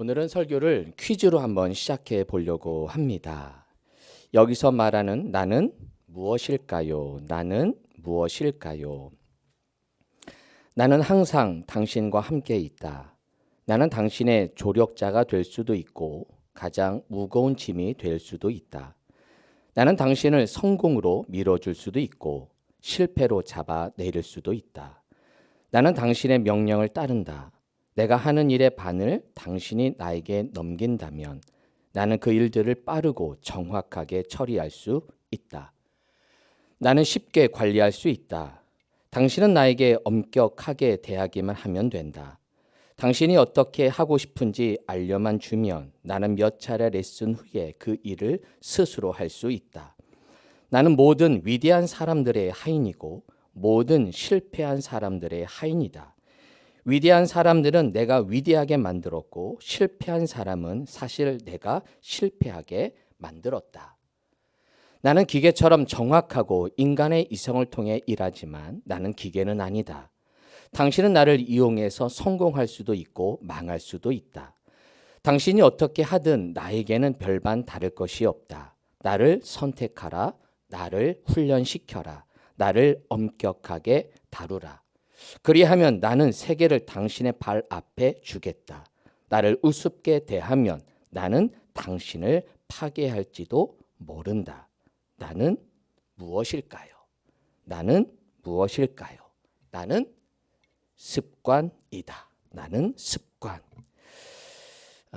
오늘은 설교를 퀴즈로 한번 시작해 보려고 합니다. 여기서 말하는 나는 무엇일까요? 나는 무엇일까요? 나는 항상 당신과 함께 있다. 나는 당신의 조력자가 될 수도 있고 가장 무거운 짐이 될 수도 있다. 나는 당신을 성공으로 밀어줄 수도 있고 실패로 잡아내릴 수도 있다. 나는 당신의 명령을 따른다. 내가 하는 일의 반을 당신이 나에게 넘긴다면 나는 그 일들을 빠르고 정확하게 처리할 수 있다. 나는 쉽게 관리할 수 있다. 당신은 나에게 엄격하게 대하기만 하면 된다. 당신이 어떻게 하고 싶은지 알려만 주면 나는 몇 차례 레슨 후에 그 일을 스스로 할 수 있다. 나는 모든 위대한 사람들의 하인이고 모든 실패한 사람들의 하인이다. 위대한 사람들은 내가 위대하게 만들었고 실패한 사람은 사실 내가 실패하게 만들었다. 나는 기계처럼 정확하고 인간의 이성을 통해 일하지만 나는 기계는 아니다. 당신은 나를 이용해서 성공할 수도 있고 망할 수도 있다. 당신이 어떻게 하든 나에게는 별반 다를 것이 없다. 나를 선택하라. 나를 훈련시켜라. 나를 엄격하게 다루라. 그리하면 나는 세계를 당신의 발 앞에 주겠다. 나를 우습게 대하면 나는 당신을 파괴할지도 모른다. 나는 무엇일까요? 나는 무엇일까요? 나는 습관이다. 나는 습관.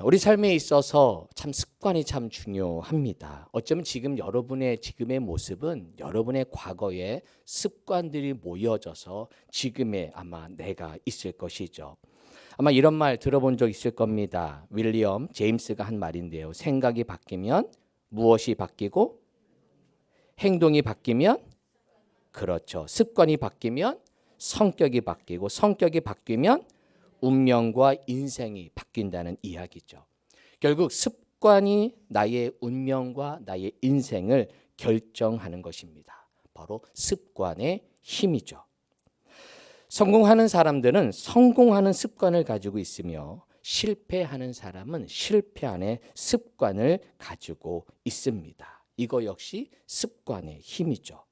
우리 삶에 있어서 참 습관이 참 중요합니다. 어쩌면 지금 여러분의 지금의 모습은 여러분의 과거의 습관들이 모여져서 지금의 아마 내가 있을 것이죠. 아마 이런 말 들어본 적 있을 겁니다. 윌리엄 제임스가 한 말인데요. 생각이 바뀌면 무엇이 바뀌고 행동이 바뀌면 그렇죠. 습관이 바뀌면 성격이 바뀌고 성격이 바뀌면 운명과 인생이 바뀐다는 이야기죠. 결국 습관이 나의 운명과 나의 인생을 결정하는 것입니다. 바로 습관의 힘이죠. 성공하는 사람들은 성공하는 습관을 가지고 있으며 실패하는 사람은 실패하는 습관을 가지고 있습니다. 이거 역시 습관의 힘이죠.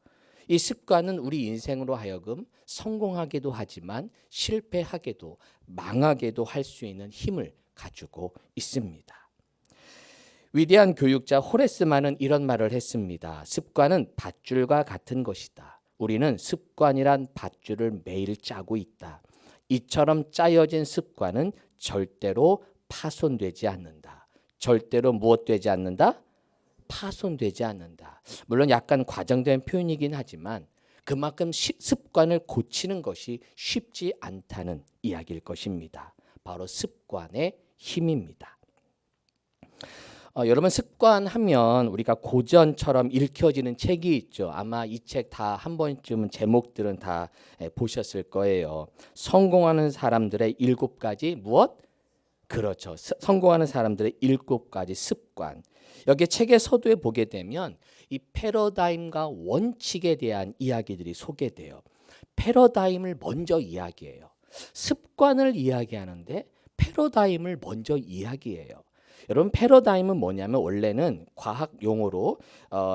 이 습관은 우리 인생으로 하여금 성공하게도 하지만 실패하게도 망하게도 할 수 있는 힘을 가지고 있습니다. 위대한 교육자 호레스만은 이런 말을 했습니다. 습관은 밧줄과 같은 것이다. 우리는 습관이란 밧줄을 매일 짜고 있다. 이처럼 짜여진 습관은 절대로 파손되지 않는다. 절대로 무엇되지 않는다? 파손되지 않는다. 물론 약간 과장된 표현이긴 하지만 그만큼 습관을 고치는 것이 쉽지 않다는 이야기일 것입니다. 바로 습관의 힘입니다. 여러분 습관하면 우리가 고전처럼 읽혀지는 책이 있죠. 아마 이 책 다 한 번쯤은 제목들은 다 보셨을 거예요. 성공하는 사람들의 7가지 무엇? 그렇죠. 성공하는 사람들의 7가지 습관. 여기 책의 서두에 보게 되면 이 패러다임과 원칙에 대한 이야기들이 소개돼요. 패러다임을 먼저 이야기해요. 습관을 이야기하는데 패러다임을 먼저 이야기해요. 여러분 패러다임은 뭐냐면 원래는 과학 용어로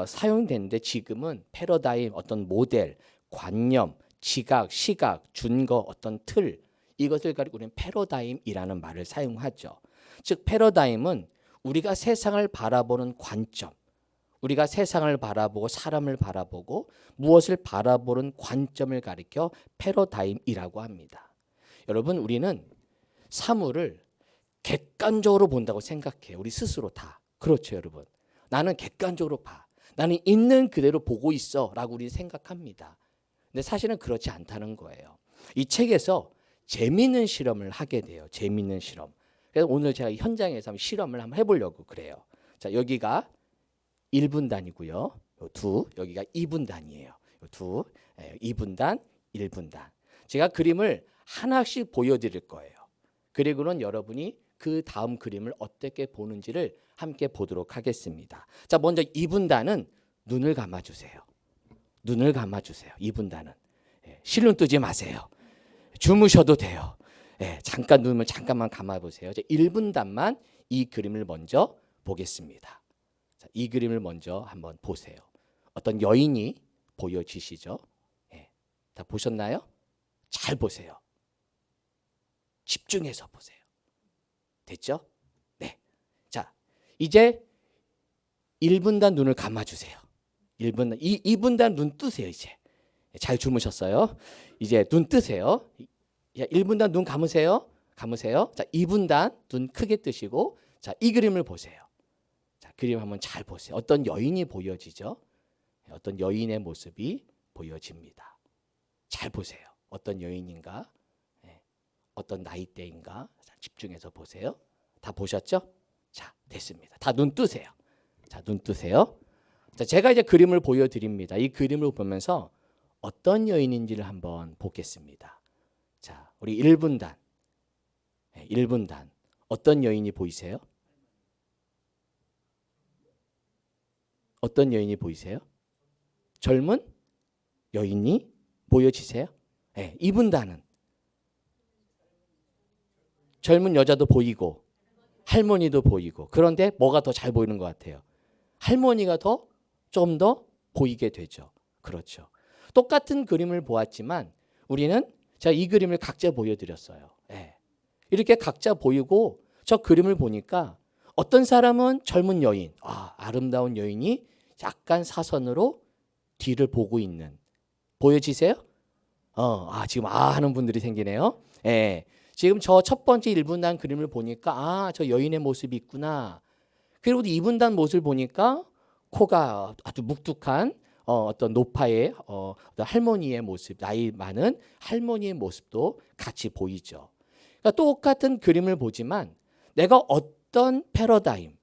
사용되는데 지금은 패러다임 어떤 모델, 관념, 지각, 시각, 준거 어떤 틀 이것을 가지고 우리는 패러다임이라는 말을 사용하죠. 즉 패러다임은 우리가 세상을 바라보는 관점, 우리가 세상을 바라보고 사람을 바라보고 무엇을 바라보는 관점을 가리켜 패러다임이라고 합니다. 여러분 우리는 사물을 객관적으로 본다고 생각해요. 우리 스스로 다. 그렇죠 여러분. 나는 객관적으로 봐. 나는 있는 그대로 보고 있어 라고 우리 생각합니다. 근데 사실은 그렇지 않다는 거예요. 이 책에서 재미있는 실험을 하게 돼요. 재미있는 실험. 그래서 오늘 제가 현장에서 한번 실험을 한번 해보려고 그래요. 자, 여기가 1분단이고요. 여기가 2분단이에요. 2분단, 1분단. 제가 그림을 하나씩 보여드릴 거예요. 그리고는 여러분이 그 다음 그림을 어떻게 보는지를 함께 보도록 하겠습니다. 자, 먼저 2분단은 눈을 감아주세요. 눈을 감아주세요. 2분단은. 실눈 뜨지 마세요. 주무셔도 돼요. 네, 잠깐 눈을 잠깐만 감아 보세요. 1분단만 이 그림을 먼저 보겠습니다. 자, 이 그림을 먼저 한번 보세요. 어떤 여인이 보여지시죠? 네, 다 보셨나요? 잘 보세요. 집중해서 보세요. 됐죠? 네. 자, 이제 1분단 눈을 감아주세요. 2분단 눈 뜨세요. 이제 잘 주무셨어요. 이제 눈 뜨세요. 1분단 눈 감으세요. 감으세요. 자, 2분단 눈 크게 뜨시고, 자, 이 그림을 보세요. 자, 그림 한번 잘 보세요. 어떤 여인이 보여지죠? 어떤 여인의 모습이 보여집니다. 잘 보세요. 어떤 여인인가? 어떤 나이대인가? 자, 집중해서 보세요. 다 보셨죠? 자, 됐습니다. 다 눈 뜨세요. 자, 눈 뜨세요. 자, 제가 이제 그림을 보여드립니다. 이 그림을 보면서 어떤 여인인지를 한번 보겠습니다. 자, 우리 1분단. 1분단. 어떤 여인이 보이세요? 어떤 여인이 보이세요? 젊은 여인이 보여지세요? 네, 2분단은 젊은 여자도 보이고 할머니도 보이고, 그런데 뭐가 더 잘 보이는 것 같아요? 할머니가 좀 더 보이게 되죠. 그렇죠. 똑같은 그림을 보았지만 우리는 제가 이 그림을 각자 보여드렸어요. 네. 이렇게 각자 보이고 저 그림을 보니까 어떤 사람은 젊은 여인, 아름다운 여인이 약간 사선으로 뒤를 보고 있는, 보여지세요? 지금 하는 분들이 생기네요. 예. 지금 저 첫 번째 1분단 그림을 보니까 저 여인의 모습이 있구나. 그리고 2분단 모습을 보니까 코가 아주 묵뚝한 어떤 노파의 어떤 할머니의 모습, 나이 많은 할머니의 모습도 같이 보이죠. 그러니까 똑같은 그림을 보지만 내가 어떤 패러다임,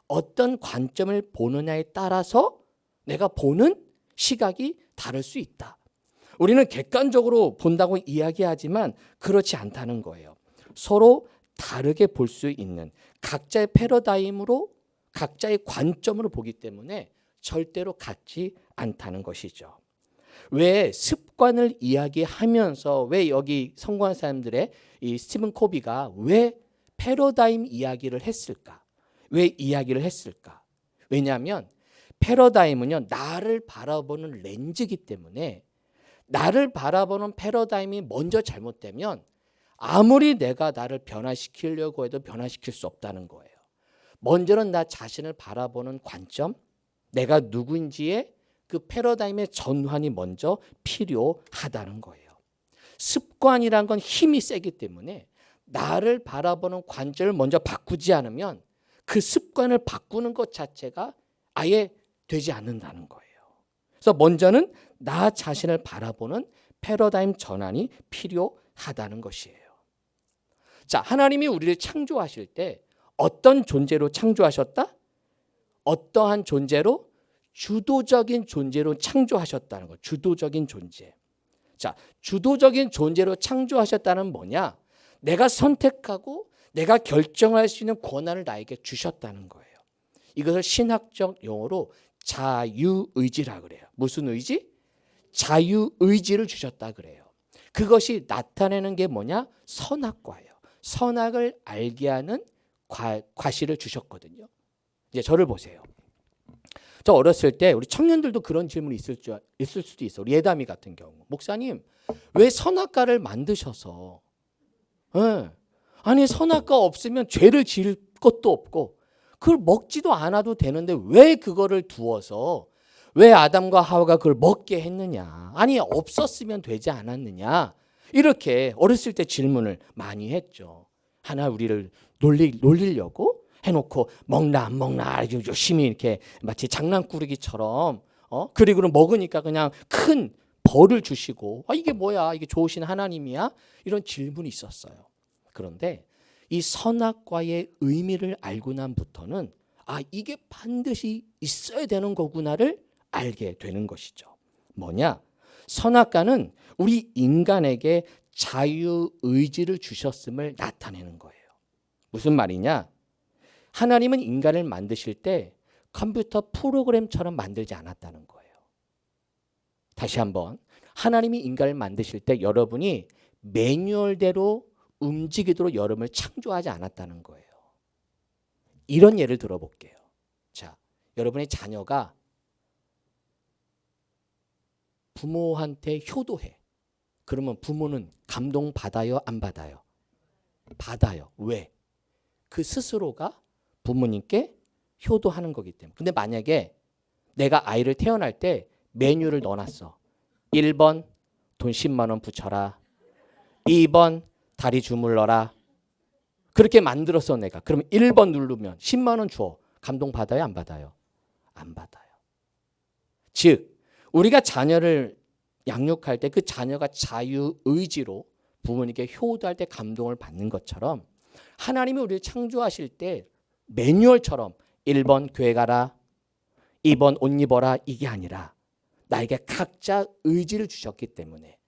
어떤 관점을 보느냐에 따라서 내가 보는 시각이 다를 수 있다. 우리는 객관적으로 본다고 이야기하지만 그렇지 않다는 거예요. 서로 다르게 볼 수 있는 각자의 패러다임으로, 각자의 관점으로 보기 때문에 절대로 같지 않다는 것이죠. 왜 습관을 이야기하면서 왜 여기 성공한 사람들의 이 스티븐 코비가 왜 패러다임 이야기를 했을까? 왜 이야기를 했을까? 왜냐하면 패러다임은요, 나를 바라보는 렌즈이기 때문에 나를 바라보는 패러다임이 먼저 잘못되면 아무리 내가 나를 변화시키려고 해도 변화시킬 수 없다는 거예요. 먼저는 나 자신을 바라보는 관점, 내가 누구인지의 그 패러다임의 전환이 먼저 필요하다는 거예요. 습관이란 건 힘이 세기 때문에 나를 바라보는 관점을 먼저 바꾸지 않으면 그 습관을 바꾸는 것 자체가 아예 되지 않는다는 거예요. 그래서 먼저는 나 자신을 바라보는 패러다임 전환이 필요하다는 것이에요. 자, 하나님이 우리를 창조하실 때 어떤 존재로 창조하셨다? 어떠한 존재로? 주도적인 존재로 창조하셨다는 거. 주도적인 존재. 자, 주도적인 존재로 창조하셨다는 뭐냐? 내가 선택하고 내가 결정할 수 있는 권한을 나에게 주셨다는 거예요. 이것을 신학적 용어로 자유의지라 그래요. 무슨 의지? 자유의지를 주셨다 그래요. 그것이 나타내는 게 뭐냐? 선악과예요. 선악을 알게 하는 과실을 주셨거든요. 이제 저를 보세요. 저 어렸을 때 우리 청년들도 그런 질문이 있을 수도 있어. 우리 예담이 같은 경우. 목사님, 왜 선악과를 만드셔서? 아니, 선악과 없으면 죄를 지을 것도 없고 그걸 먹지도 않아도 되는데 왜 그거를 두어서 왜 아담과 하와가 그걸 먹게 했느냐? 아니, 없었으면 되지 않았느냐? 이렇게 어렸을 때 질문을 많이 했죠. 하나 우리를 놀리려고 해놓고 먹나 안 먹나 열심히 이렇게 마치 장난꾸러기처럼 그리고는 먹으니까 그냥 큰 벌을 주시고 이게 뭐야? 이게 좋으신 하나님이야? 이런 질문이 있었어요. 그런데 이 선악과의 의미를 알고 난부터는 이게 반드시 있어야 되는 거구나를 알게 되는 것이죠. 뭐냐? 선악과는 우리 인간에게 자유의지를 주셨음을 나타내는 거예요. 무슨 말이냐? 하나님은 인간을 만드실 때 컴퓨터 프로그램처럼 만들지 않았다는 거예요. 다시 한번, 하나님이 인간을 만드실 때 여러분이 매뉴얼대로 움직이도록 여러분을 창조하지 않았다는 거예요. 이런 예를 들어볼게요. 자, 여러분의 자녀가 부모한테 효도해. 그러면 부모는 감동받아요? 안 받아요? 받아요. 왜? 그 스스로가 부모님께 효도하는 거기 때문에. 근데 만약에 내가 아이를 태어날 때 메뉴를 넣어놨어. 1번 돈 10만 원 붙여라. 2번 다리 주물러라. 그렇게 만들었어 내가. 그러면 1번 누르면 10만 원 줘. 감동받아요? 안 받아요? 안 받아요. 즉 우리가 자녀를 양육할 때 그 자녀가 자유의지로 부모님께 효도할 때 감동을 받는 것처럼 하나님이 우리를 창조하실 때 매뉴얼처럼 1번 교회 가라, 2번 옷 입어라 이게 아니라 나에게 각자 의지를 주셨기 때문에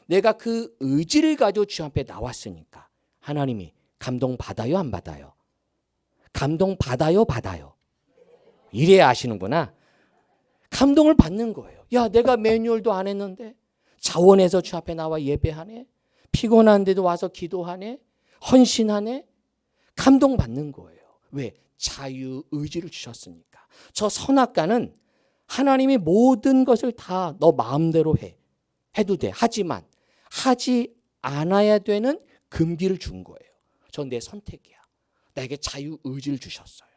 내가 그 의지를 가지고 주 앞에 나왔으니까 하나님이 감동받아요? 안 받아요? 감동받아요? 받아요? 이래야 아시는구나. 감동을 받는 거예요. 야, 내가 매뉴얼도 안 했는데 자원해서 주 앞에 나와 예배하네. 피곤한데도 와서 기도하네. 헌신하네. 감동받는 거예요. 왜? 자유의지를 주셨으니까. 저 선악과는 하나님이 모든 것을 다 너 마음대로 해. 해도 돼. 하지만 하지 않아야 되는 금기를 준 거예요. 전 내 선택이야. 나에게 자유의지를 주셨어요.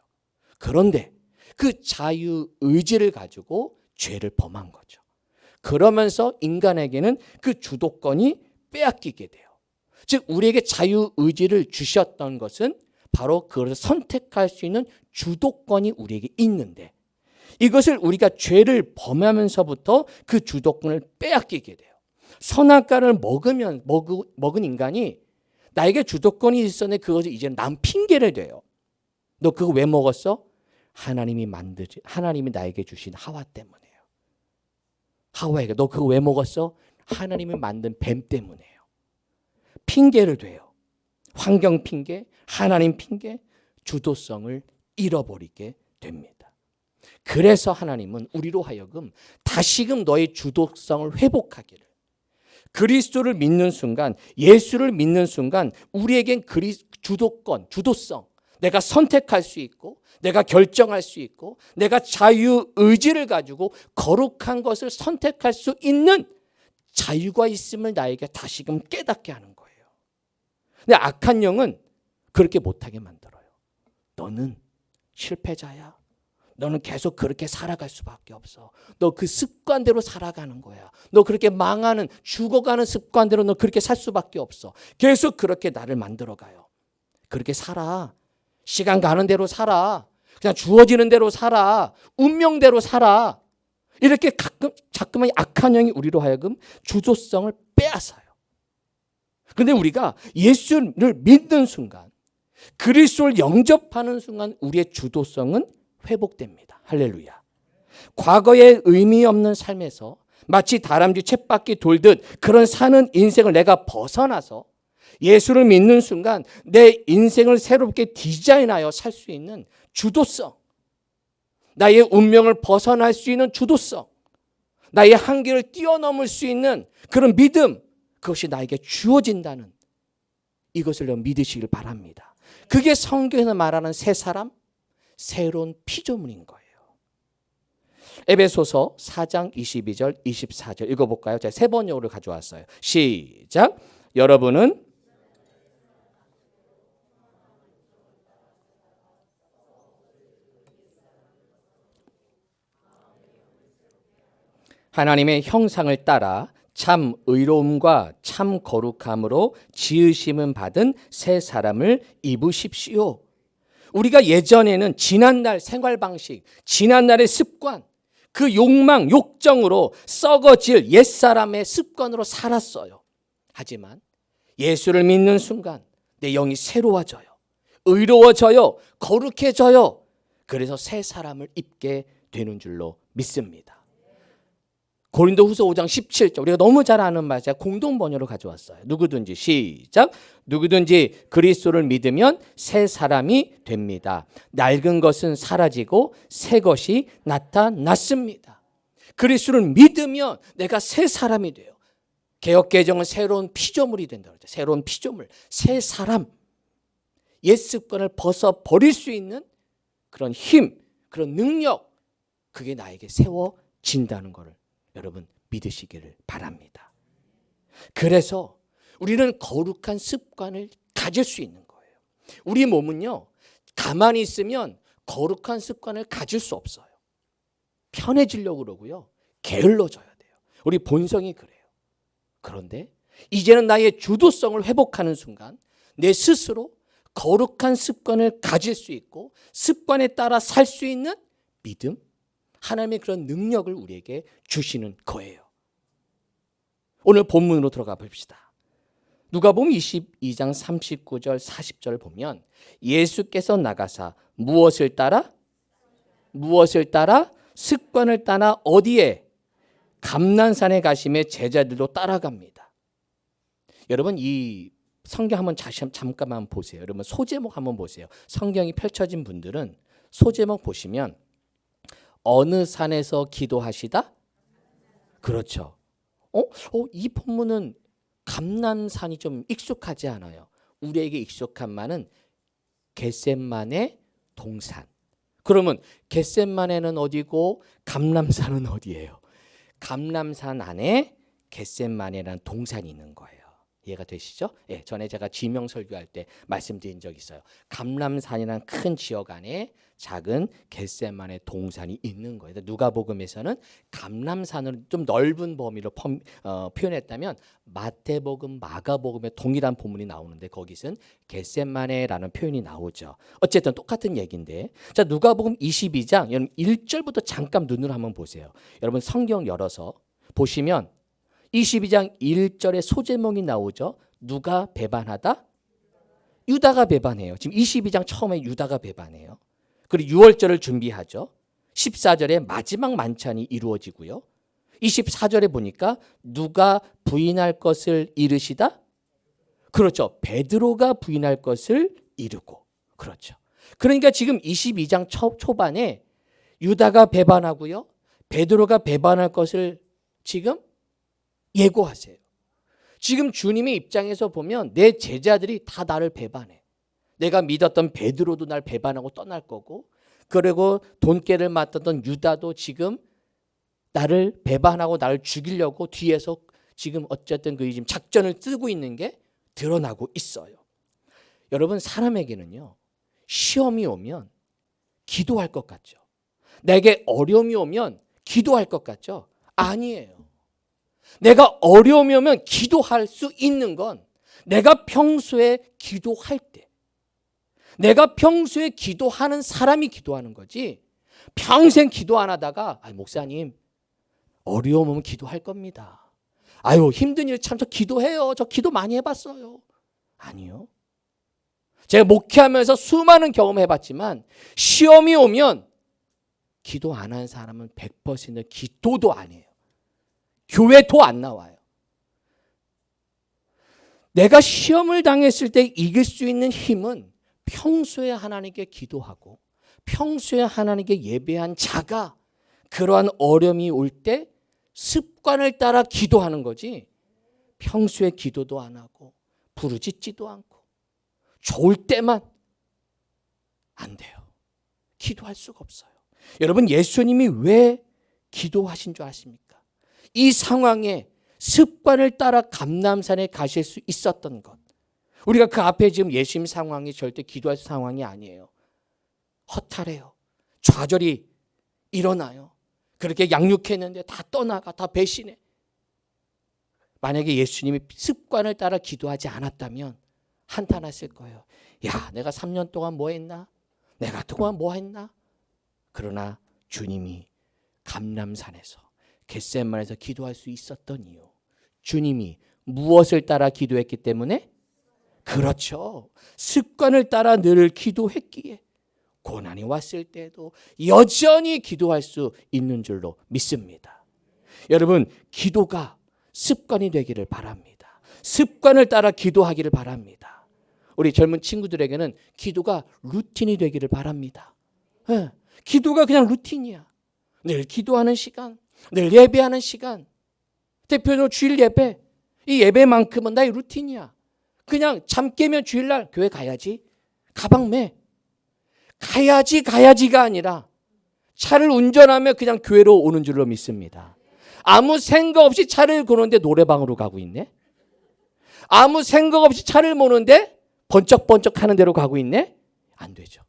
그런데 그 자유의지를 가지고 죄를 범한 거죠. 그러면서 인간에게는 그 주도권이 빼앗기게 돼요. 즉 우리에게 자유의지를 주셨던 것은 바로 그것을 선택할 수 있는 주도권이 우리에게 있는데 이것을 우리가 죄를 범하면서부터 그 주도권을 빼앗기게 돼요. 선악과를 먹은 인간이 나에게 주도권이 있었는데 그것을 이제 남 핑계를 대요. 너 그거 왜 먹었어? 하나님이 나에게 주신 하와 때문에요. 하와에게 너 그거 왜 먹었어? 하나님이 만든 뱀 때문에요. 핑계를 대요. 환경 핑계, 하나님 핑계, 주도성을 잃어버리게 됩니다. 그래서 하나님은 우리로 하여금 다시금 너의 주도성을 회복하기를 그리스도를 믿는 순간, 예수를 믿는 순간 우리에겐 주도성, 내가 선택할 수 있고 내가 결정할 수 있고 내가 자유의지를 가지고 거룩한 것을 선택할 수 있는 자유가 있음을 나에게 다시금 깨닫게 하는 거예요. 근데 악한 영은 그렇게 못하게 만들어요. 너는 실패자야. 너는 계속 그렇게 살아갈 수밖에 없어. 너 그 습관대로 살아가는 거야. 너 그렇게 망하는 죽어가는 습관대로 너 그렇게 살 수밖에 없어. 계속 그렇게 나를 만들어가요. 그렇게 살아. 시간 가는 대로 살아. 그냥 주어지는 대로 살아. 운명대로 살아. 이렇게 자꾸만 악한 영이 우리로 하여금 주도성을 빼앗아요. 그런데 우리가 예수를 믿는 순간, 그리스도를 영접하는 순간 우리의 주도성은 회복됩니다. 할렐루야. 과거의 의미 없는 삶에서 마치 다람쥐 쳇바퀴 돌듯 그런 사는 인생을 내가 벗어나서 예수를 믿는 순간 내 인생을 새롭게 디자인하여 살 수 있는 주도성, 나의 운명을 벗어날 수 있는 주도성, 나의 한계를 뛰어넘을 수 있는 그런 믿음, 그것이 나에게 주어진다는 이것을 믿으시길 바랍니다. 그게 성경에서 말하는 새 사람, 새로운 피조물인 거예요. 에베소서 4장 22절, 24절 읽어볼까요? 제가 세 번역으로 가져왔어요. 시작. 여러분은 하나님의 형상을 따라 참 의로움과 참 거룩함으로 지으심은 받은 새 사람을 입으십시오. 우리가 예전에는 지난날 생활 방식, 지난날의 습관, 그 욕망, 욕정으로 썩어질 옛사람의 습관으로 살았어요. 하지만 예수를 믿는 순간 내 영이 새로워져요. 의로워져요. 거룩해져요. 그래서 새 사람을 입게 되는 줄로 믿습니다. 고린도후서 5장 17절 우리가 너무 잘 아는 말 제가 공동 번역으로 가져왔어요. 누구든지 시작. 누구든지 그리스도를 믿으면 새 사람이 됩니다. 낡은 것은 사라지고 새 것이 나타났습니다. 그리스도를 믿으면 내가 새 사람이 돼요. 개혁개정은 새로운 피조물이 된다고 그러죠. 새로운 피조물, 새 사람, 옛 습관을 벗어버릴 수 있는 그런 힘, 그런 능력, 그게 나에게 세워진다는 것을 여러분 믿으시기를 바랍니다. 그래서 우리는 거룩한 습관을 가질 수 있는 거예요. 우리 몸은요, 가만히 있으면 거룩한 습관을 가질 수 없어요. 편해지려고 그러고요, 게을러져야 돼요. 우리 본성이 그래요. 그런데 이제는 나의 주도성을 회복하는 순간 내 스스로 거룩한 습관을 가질 수 있고 습관에 따라 살 수 있는 믿음, 하나님의 그런 능력을 우리에게 주시는 거예요. 오늘 본문으로 들어가 봅시다. 누가복음 22장 39절 40절 보면 예수께서 나가사 무엇을 따라 습관을 따라 어디에? 감난산에 가심에 제자들도 따라갑니다. 여러분 이 성경 한번 잠깐만 보세요. 여러분 소제목 한번 보세요. 성경이 펼쳐진 분들은 소제목 보시면 어느 산에서 기도하시다? 그렇죠. 이 본문은 감난산이 좀 익숙하지 않아요. 우리에게 익숙한 말은 겟셋마네 동산. 그러면 겟셋마네는 어디고 감람산은 어디예요? 감람산 안에 겟셋마네라는 동산이 있는 거예요. 이해가 되시죠? 예, 전에 제가 지명 설교할 때 말씀드린 적이 있어요. 감람산이라는 큰 지역 안에 작은 겟셋마네 동산이 있는 거예요. 누가복음에서는 감람산을 좀 넓은 범위로 표현했다면 마태복음, 마가복음에 동일한 본문이 나오는데 거기서는 겟셋마네라는 표현이 나오죠. 어쨌든 똑같은 얘기인데, 자 누가복음 22장 여러분 1절부터 잠깐 눈으로 한번 보세요. 여러분 성경 열어서 보시면 22장 1절에 소제목이 나오죠. 누가 배반하다? 유다가 배반해요. 지금 22장 처음에 유다가 배반해요. 그리고 6월절을 준비하죠. 14절에 마지막 만찬이 이루어지고요. 24절에 보니까 누가 부인할 것을 이르시다? 그렇죠. 베드로가 부인할 것을 이르고. 그렇죠. 그러니까 지금 22장 초반에 유다가 배반하고요. 베드로가 배반할 것을 지금 예고하세요. 지금 주님의 입장에서 보면 내 제자들이 다 나를 배반해. 내가 믿었던 베드로도 날 배반하고 떠날 거고, 그리고 돈깨를 맡았던 유다도 지금 나를 배반하고 나를 죽이려고 뒤에서 지금 어쨌든 그 지금 작전을 쓰고 있는 게 드러나고 있어요. 여러분 사람에게는요, 시험이 오면 기도할 것 같죠. 내게 어려움이 오면 기도할 것 같죠. 아니에요. 내가 어려움이 오면 기도할 수 있는 건 내가 평소에 기도할 때, 내가 평소에 기도하는 사람이 기도하는 거지, 평생 기도 안 하다가 목사님 어려움 오면 기도할 겁니다. 힘든 일 참 저 기도해요. 저 기도 많이 해봤어요. 아니요. 제가 목회하면서 수많은 경험을 해봤지만 시험이 오면 기도 안 하는 사람은 100% 기도도 안 해요. 교회도 안 나와요. 내가 시험을 당했을 때 이길 수 있는 힘은 평소에 하나님께 기도하고 평소에 하나님께 예배한 자가 그러한 어려움이 올 때 습관을 따라 기도하는 거지, 평소에 기도도 안 하고 부르짖지도 않고 좋을 때만 안 돼요. 기도할 수가 없어요. 여러분 예수님이 왜 기도하신 줄 아십니까? 이 상황에 습관을 따라 감람산에 가실 수 있었던 것. 우리가 그 앞에 지금 예수님 상황이 절대 기도할 상황이 아니에요. 허탈해요. 좌절이 일어나요. 그렇게 양육했는데 다 떠나가, 다 배신해. 만약에 예수님이 습관을 따라 기도하지 않았다면 한탄했을 거예요. 야, 내가 3년 동안 뭐 했나? 내가 그동안 뭐 했나? 그러나 주님이 감람산에서 겟셋마네에서 기도할 수 있었던 이유, 주님이 무엇을 따라 기도했기 때문에? 그렇죠. 습관을 따라 늘 기도했기에 고난이 왔을 때도 여전히 기도할 수 있는 줄로 믿습니다. 여러분 기도가 습관이 되기를 바랍니다. 습관을 따라 기도하기를 바랍니다. 우리 젊은 친구들에게는 기도가 루틴이 되기를 바랍니다. 네, 기도가 그냥 루틴이야. 늘 기도하는 시간, 늘 예배하는 시간, 대표적으로 주일 예배, 이 예배만큼은 나의 루틴이야. 그냥 잠 깨면 주일날 교회 가야지. 가방 매. 가야지가 아니라 차를 운전하며 그냥 교회로 오는 줄로 믿습니다. 아무 생각 없이 차를 고는데 노래방으로 가고 있네. 아무 생각 없이 차를 모는데 번쩍번쩍 하는 대로 가고 있네. 안 되죠.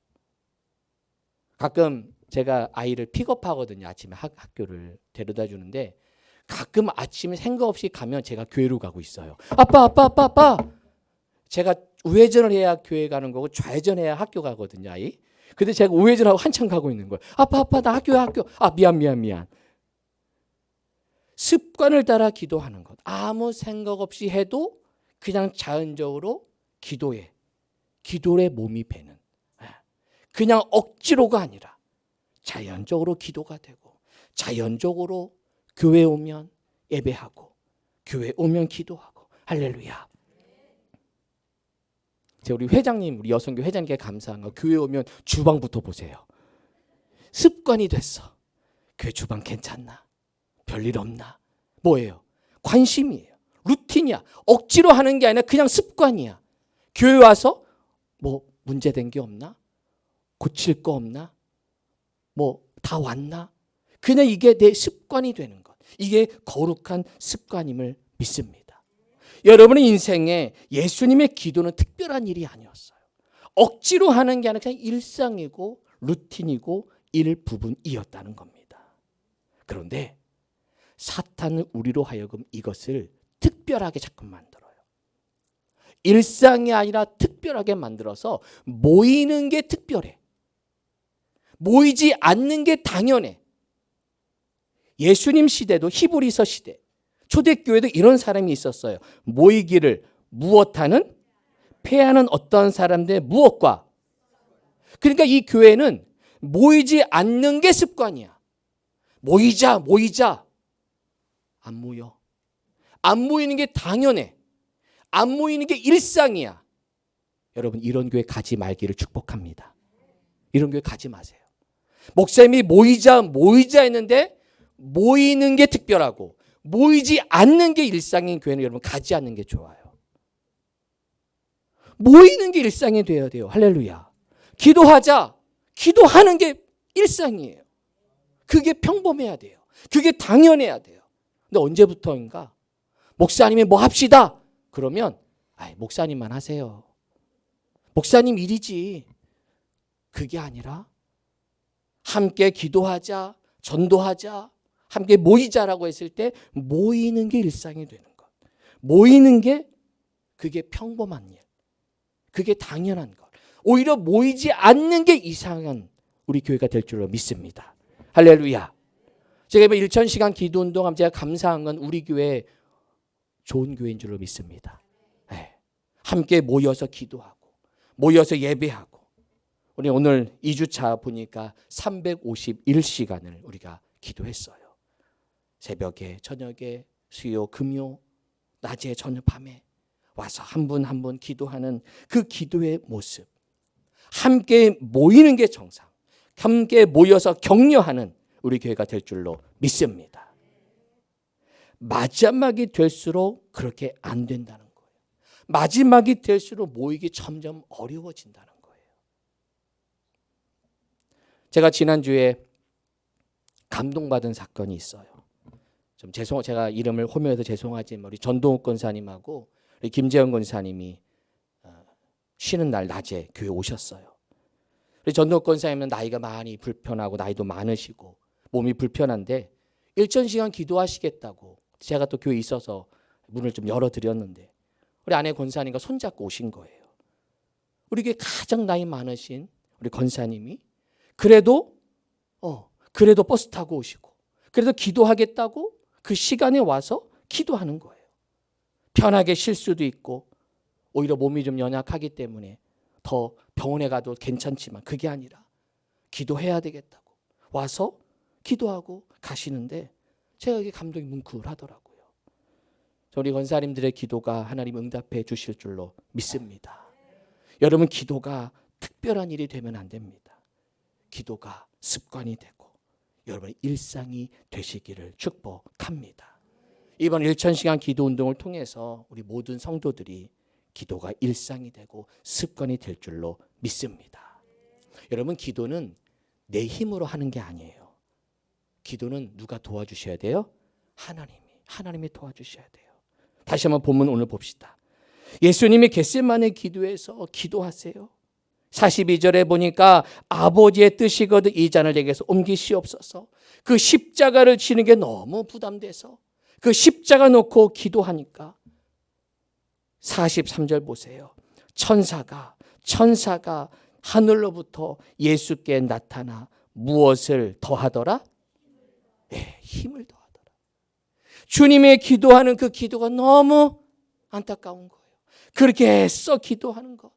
가끔 제가 아이를 픽업하거든요. 아침에 학교를 데려다 주는데 가끔 아침에 생각 없이 가면 제가 교회로 가고 있어요. 아빠. 제가 우회전을 해야 교회 가는 거고 좌회전해야 학교 가거든요, 아이. 근데 제가 우회전하고 한참 가고 있는 거예요. 아빠, 나 학교. 아, 미안. 습관을 따라 기도하는 것. 아무 생각 없이 해도 그냥 자연적으로 기도에 몸이 배는. 그냥 억지로가 아니라 자연적으로 기도가 되고 자연적으로 교회 오면 예배하고 교회 오면 기도하고. 할렐루야. 우리 회장님, 우리 여성교 회장님께 감사한 거, 교회 오면 주방부터 보세요. 습관이 됐어. 교회 주방 괜찮나? 별일 없나? 뭐예요? 관심이에요. 루틴이야. 억지로 하는 게 아니라 그냥 습관이야. 교회 와서 뭐 문제된 게 없나? 고칠 거 없나? 뭐 다 왔나? 그냥 이게 내 습관이 되는 것. 이게 거룩한 습관임을 믿습니다. 여러분의 인생에 예수님의 기도는 특별한 일이 아니었어요. 억지로 하는 게 아니라 그냥 일상이고 루틴이고 일부분이었다는 겁니다. 그런데 사탄은 우리로 하여금 이것을 특별하게 자꾸 만들어요. 일상이 아니라 특별하게 만들어서 모이는 게 특별해. 모이지 않는 게 당연해. 예수님 시대도 히브리서 시대, 초대교회도 이런 사람이 있었어요. 모이기를 무엇하는? 패하는 어떤 사람들 무엇과? 그러니까 이 교회는 모이지 않는 게 습관이야. 모이자. 안 모여. 안 모이는 게 당연해. 안 모이는 게 일상이야. 여러분, 이런 교회 가지 말기를 축복합니다. 이런 교회 가지 마세요. 목사님이 모이자 했는데 모이는 게 특별하고 모이지 않는 게 일상인 교회는 여러분 가지 않는 게 좋아요. 모이는 게 일상이 되어야 돼요. 할렐루야. 기도하자. 기도하는 게 일상이에요. 그게 평범해야 돼요. 그게 당연해야 돼요. 근데 언제부터인가 목사님이 뭐 합시다. 그러면 목사님만 하세요. 목사님 일이지. 그게 아니라 함께 기도하자, 전도하자, 함께 모이자라고 했을 때 모이는 게 일상이 되는 것. 모이는 게 그게 평범한 일. 그게 당연한 것. 오히려 모이지 않는 게 이상한 우리 교회가 될 줄로 믿습니다. 할렐루야. 제가 이번 1000시간 기도운동하면 제가 감사한 건 우리 교회 좋은 교회인 줄로 믿습니다. 함께 모여서 기도하고 모여서 예배하고 우리 오늘 2주차 보니까 351시간을 우리가 기도했어요. 새벽에, 저녁에, 수요, 금요, 낮에, 저녁, 밤에 와서 한 분 한 분 기도하는 그 기도의 모습. 함께 모이는 게 정상. 함께 모여서 격려하는 우리 교회가 될 줄로 믿습니다. 마지막이 될수록 그렇게 안 된다는 거예요. 마지막이 될수록 모이기 점점 어려워진다는 거예요. 제가 지난주에 감동받은 사건이 있어요. 좀 제가 이름을 호명해서 죄송하지만 우리 전동욱 권사님하고 우리 김재현 권사님이 쉬는 날 낮에 교회 오셨어요. 우리 전동욱 권사님은 나이가 많이 불편하고 나이도 많으시고 몸이 불편한데 1000시간 기도하시겠다고 제가 또 교회에 있어서 문을 좀 열어드렸는데 우리 아내 권사님과 손잡고 오신 거예요. 우리 교회 가장 나이 많으신 우리 권사님이 그래도 버스 타고 오시고 그래도 기도하겠다고 그 시간에 와서 기도하는 거예요. 편하게 쉴 수도 있고 오히려 몸이 좀 연약하기 때문에 더 병원에 가도 괜찮지만 그게 아니라 기도해야 되겠다고 와서 기도하고 가시는데 제가 이게 감동이 뭉클하더라고요. 우리 권사님들의 기도가 하나님 응답해 주실 줄로 믿습니다. 여러분 기도가 특별한 일이 되면 안 됩니다. 기도가 습관이 되고 여러분의 일상이 되시기를 축복합니다. 이번 1000시간 기도 운동을 통해서 우리 모든 성도들이 기도가 일상이 되고 습관이 될 줄로 믿습니다. 여러분, 기도는 내 힘으로 하는 게 아니에요. 기도는 누가 도와주셔야 돼요? 하나님이 도와주셔야 돼요. 다시 한번 본문 오늘 봅시다. 예수님이 겟세마네 기도에서 기도하세요. 42절에 보니까 아버지의 뜻이거든 이 잔을 내게서 옮기시옵소서. 그 십자가를 지는 게 너무 부담돼서 그 십자가 놓고 기도하니까 43절 보세요. 천사가 하늘로부터 예수께 나타나 무엇을 더하더라? 네, 힘을 더하더라. 주님의 기도하는 그 기도가 너무 안타까운 거예요. 그렇게 애써 기도하는 것,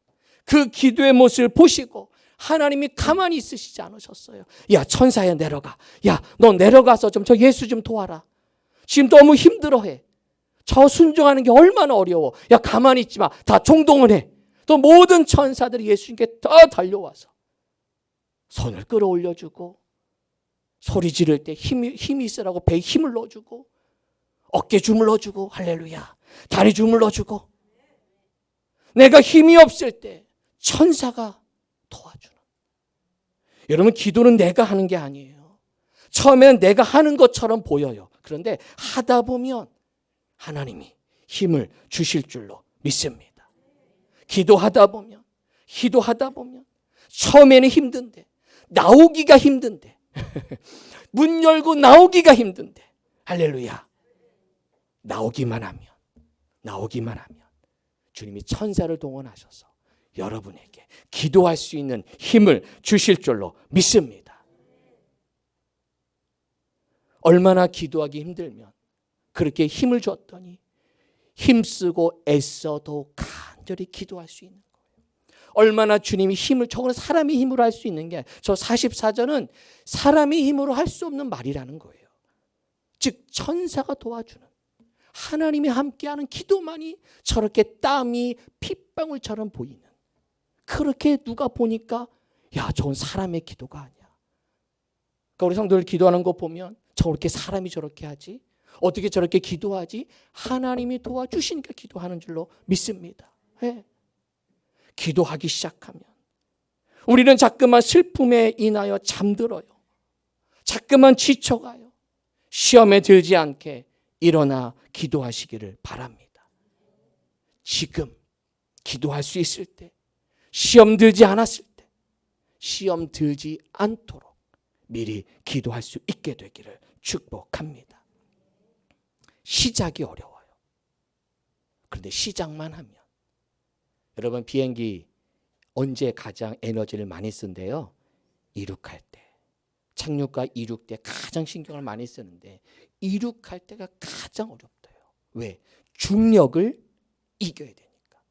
그 기도의 모습을 보시고 하나님이 가만히 있으시지 않으셨어요. 야, 천사야 내려가. 야, 너 내려가서 좀 저 예수 좀 도와라. 지금 너무 힘들어해. 저 순종하는 게 얼마나 어려워. 야, 가만히 있지 마. 다 총동을 해. 또 모든 천사들이 예수님께 다 달려와서 손을 끌어올려주고 소리 지를 때 힘이 있으라고 배에 힘을 넣어주고 어깨 주물러주고 할렐루야. 다리 주물러주고 내가 힘이 없을 때 천사가 도와주는. 여러분, 기도는 내가 하는 게 아니에요. 처음엔 내가 하는 것처럼 보여요. 그런데 하다 보면 하나님이 힘을 주실 줄로 믿습니다. 기도하다 보면 처음에는 힘든데 나오기가 힘든데 문 열고 나오기가 힘든데 할렐루야. 나오기만 하면 주님이 천사를 동원하셔서 여러분에게 기도할 수 있는 힘을 주실 줄로 믿습니다. 얼마나 기도하기 힘들면 그렇게 힘을 줬더니 힘쓰고 애써도 간절히 기도할 수 있는 거예요. 얼마나 주님이 힘을, 저거는 사람이 힘으로 할 수 있는 게, 저 44절은 사람이 힘으로 할 수 없는 말이라는 거예요. 즉 천사가 도와주는, 하나님이 함께하는 기도만이 저렇게 땀이 핏방울처럼 보이는, 그렇게 누가 보니까 야, 저건 사람의 기도가 아니야. 그러니까 우리 성도들 기도하는 거 보면 저렇게 사람이 저렇게 하지? 어떻게 저렇게 기도하지? 하나님이 도와주시니까 기도하는 줄로 믿습니다. 네. 기도하기 시작하면 우리는 자꾸만 슬픔에 인하여 잠들어요. 자꾸만 지쳐가요. 시험에 들지 않게 일어나 기도하시기를 바랍니다. 지금 기도할 수 있을 때, 시험 들지 않았을 때, 시험 들지 않도록 미리 기도할 수 있게 되기를 축복합니다. 시작이 어려워요. 그런데 시작만 하면, 여러분 비행기 언제 가장 에너지를 많이 쓴대요? 이륙할 때. 착륙과 이륙 때 가장 신경을 많이 쓰는데 이륙할 때가 가장 어렵대요. 왜? 중력을 이겨야 되니까.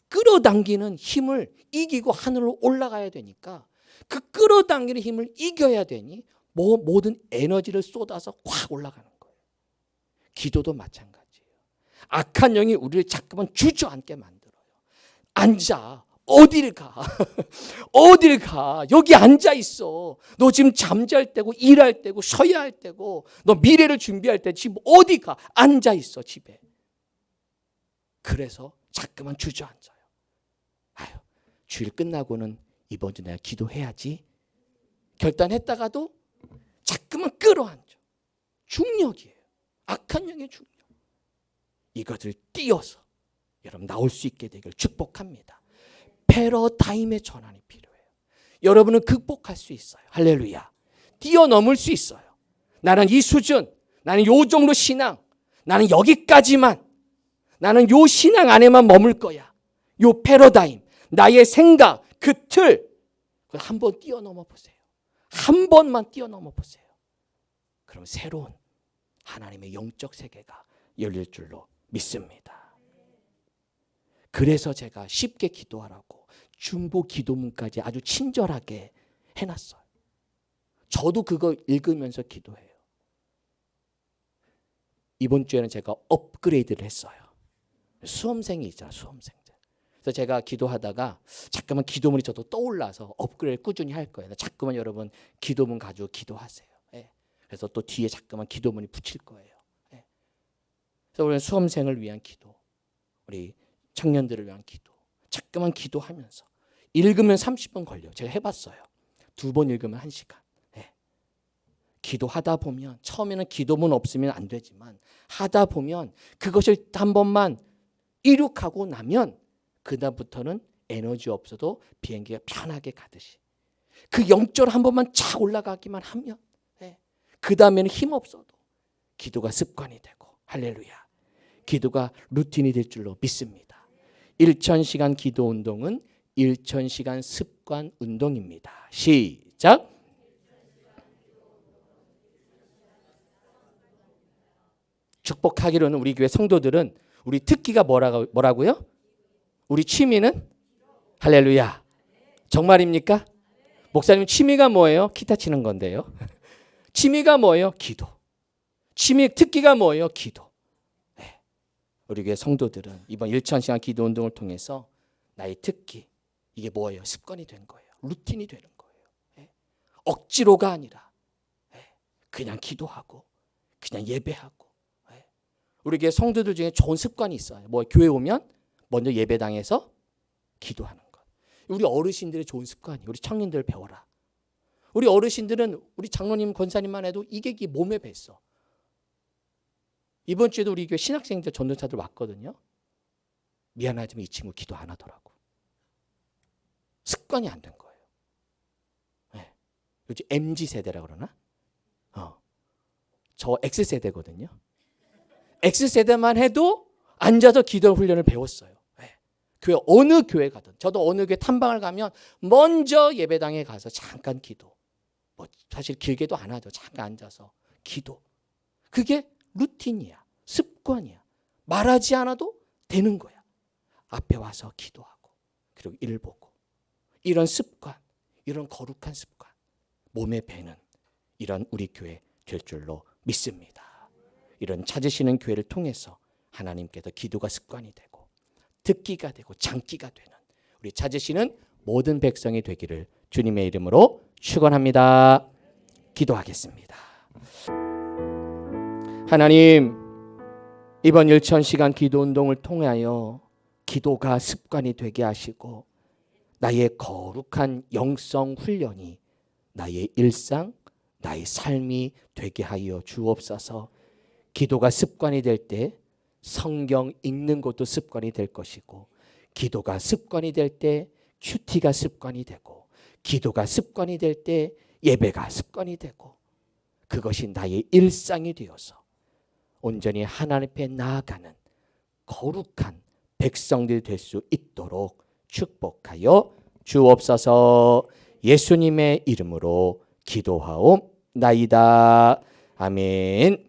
끌어당기는 힘을 이기고 하늘로 올라가야 되니까 그 끌어당기는 힘을 이겨야 되니 모든 에너지를 쏟아서 확 올라가는 거예요. 기도도 마찬가지예요. 악한 영이 우리를 자꾸만 주저앉게 만들어요. 앉아. 어딜 가? 어딜 가? 여기 앉아 있어. 너 지금 잠잘 때고 일할 때고 쉬어야 할 때고 너 미래를 준비할 때 지금 어디 가? 앉아 있어 집에. 그래서 자꾸만 주저앉아요. 아유, 주일 끝나고는 이번 주 내가 기도해야지. 결단했다가도 자꾸만 끌어안죠. 중력이에요. 악한 영의 중력. 이것을 띄어서 여러분 나올 수 있게 되길 축복합니다. 패러다임의 전환이 필요해요. 여러분은 극복할 수 있어요. 할렐루야. 뛰어넘을 수 있어요. 나는 이 수준, 나는 요 정도 신앙, 나는 여기까지만, 나는 요 신앙 안에만 머물 거야. 요 패러다임, 나의 생각, 그 틀, 한번 뛰어넘어 보세요. 한 번만 뛰어넘어 보세요. 그럼 새로운 하나님의 영적 세계가 열릴 줄로 믿습니다. 그래서 제가 쉽게 기도하라고 중보 기도문까지 아주 친절하게 해놨어요. 저도 그거 읽으면서 기도해요. 이번 주에는 제가 업그레이드를 했어요. 수험생이 있잖아요. 수험생들. 그래서 제가 기도하다가 잠깐만 기도문이 저도 떠올라서 업그레이드 꾸준히 할 거예요. 자꾸만 여러분 기도문 가지고 기도하세요. 예. 그래서 또 뒤에 잠깐만 기도문이 붙일 거예요. 예. 그래서 우리는 수험생을 위한 기도, 우리 청년들을 위한 기도, 자꾸만 기도하면서 읽으면 30분 걸려요. 제가 해봤어요. 2번 읽으면 1시간. 네. 기도하다 보면 처음에는 기도문 없으면 안 되지만 하다 보면 그것을 한 번만 이룩하고 나면 그다음부터는 에너지 없어도 비행기가 편하게 가듯이 그 영절 한 번만 착 올라가기만 하면 그 다음에는 힘 없어도 기도가 습관이 되고 할렐루야. 기도가 루틴이 될 줄로 믿습니다. 1000시간 기도 운동은 1000시간 습관 운동입니다. 시작. 축복하기로는 우리 교회 성도들은 우리 특기가 뭐라고요? 우리 취미는 할렐루야. 정말입니까? 목사님 취미가 뭐예요? 기타 치는 건데요. 취미가 뭐예요? 기도. 취미 특기가 뭐예요? 기도. 네. 우리 교회 성도들은 이번 1000시간 기도 운동을 통해서 나의 특기 이게 뭐예요? 습관이 된 거예요. 루틴이 되는 거예요. 네. 억지로가 아니라 그냥 기도하고 그냥 예배하고. 네. 우리 교회 성도들 중에 좋은 습관이 있어요. 뭐 교회 오면 먼저 예배당에서 기도하는 것. 우리 어르신들의 좋은 습관이 우리 청년들 배워라. 우리 어르신들은 우리 장로님 권사님만 해도 이게 몸에 뱄어. 이번 주에도 우리 교회 신학생들 전도사들 왔거든요. 미안하지만 이 친구 기도 안 하더라고. 습관이 안 된 거예요. 네. 요즘 MZ세대라 그러나? 저 X세대거든요. X세대만 해도 앉아서 기도 훈련을 배웠어요. 네. 교회 어느 교회 가든 저도 어느 교회 탐방을 가면 먼저 예배당에 가서 잠깐 기도. 뭐 사실 길게도 안 하죠. 잠깐 앉아서 기도. 그게 루틴이야. 습관이야. 말하지 않아도 되는 거야. 앞에 와서 기도하고 그리고 일 보고. 이런 습관, 이런 거룩한 습관, 몸에 배는 이런 우리 교회 될 줄로 믿습니다. 이런 찾으시는 교회를 통해서 하나님께서 기도가 습관이 되고 특기가 되고 장기가 되는 우리 찾으시는 모든 백성이 되기를 주님의 이름으로 축원합니다. 기도하겠습니다. 하나님, 이번 1000시간 기도 운동을 통하여 기도가 습관이 되게 하시고 나의 거룩한 영성 훈련이 나의 일상, 나의 삶이 되게 하여 주옵소서. 기도가 습관이 될 때 성경 읽는 것도 습관이 될 것이고 기도가 습관이 될 때 큐티가 습관이 되고 기도가 습관이 될 때 예배가 습관이 되고 그것이 나의 일상이 되어서 온전히 하나님 앞에 나아가는 거룩한 백성들 될 수 있도록 축복하여 주옵소서. 예수님의 이름으로 기도하옵나이다. 아멘.